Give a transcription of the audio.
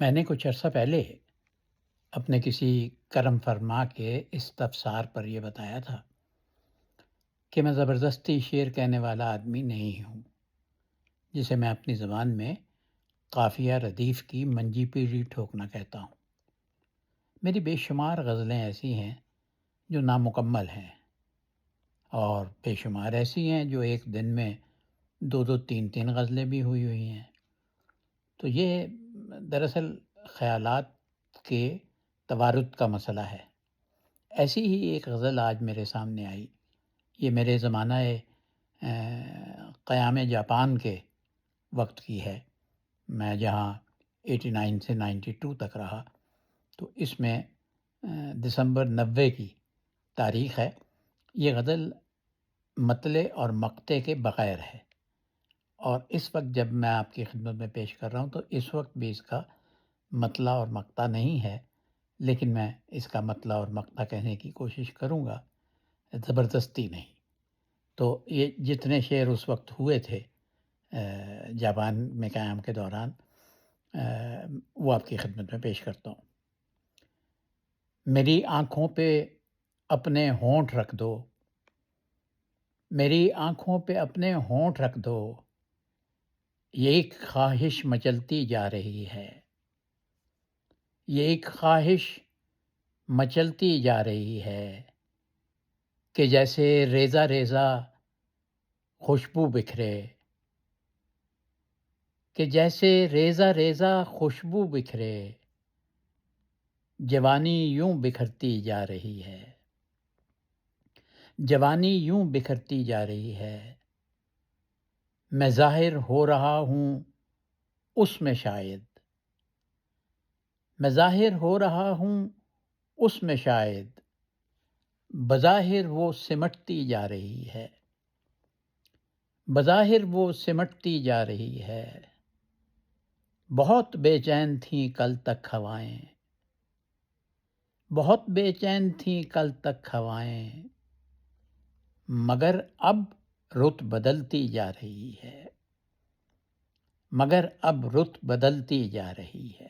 میں نے کچھ عرصہ پہلے اپنے کسی کرم فرما کے استفسار پر یہ بتایا تھا کہ میں زبردستی شعر کہنے والا آدمی نہیں ہوں، جسے میں اپنی زبان میں قافیہ ردیف کی منجی پیڑی ٹھوکنا کہتا ہوں۔ میری بے شمار غزلیں ایسی ہیں جو نامکمل ہیں، اور بے شمار ایسی ہیں جو ایک دن میں دو دو تین تین غزلیں بھی ہوئی ہیں۔ تو یہ دراصل خیالات کے توارد کا مسئلہ ہے۔ ایسی ہی ایک غزل آج میرے سامنے آئی۔ یہ میرے زمانہ قیام جاپان کے وقت کی ہے، میں جہاں 89 سے 92 تک رہا، تو اس میں دسمبر 90 کی تاریخ ہے۔ یہ غزل مطلع اور مقطع کے بغیر ہے، اور اس وقت جب میں آپ کی خدمت میں پیش کر رہا ہوں تو اس وقت بھی اس کا مطلع اور مقطع نہیں ہے، لیکن میں اس کا مطلع اور مقطع کہنے کی کوشش کروں گا، زبردستی نہیں۔ تو یہ جتنے شعر اس وقت ہوئے تھے جاپان میں قیام کے دوران، وہ آپ کی خدمت میں پیش کرتا ہوں۔ میری آنکھوں پہ اپنے ہونٹ رکھ دو، میری آنکھوں پہ اپنے ہونٹ رکھ دو، یہ ایک خواہش مچلتی جا رہی ہے، یہ ایک خواہش مچلتی جا رہی ہے، کہ جیسے ریزہ ریزہ خوشبو بکھرے، کہ جیسے ریزہ ریزہ خوشبو بکھرے، جوانی یوں بکھرتی جا رہی ہے، جوانی یوں بکھرتی جا رہی ہے، میں ظاہر ہو رہا ہوں اس میں شاید، میں ظاہر ہو رہا ہوں اس میں شاید، بظاہر وہ سمٹتی جا رہی ہے، بظاہر وہ سمٹتی جا رہی ہے، بہت بے چین تھیں کل تک ہوائیں، بہت بے چین تھیں کل تک ہوائیں، مگر اب رت بدلتی جا رہی ہے، مگر اب رت بدلتی جا رہی ہے۔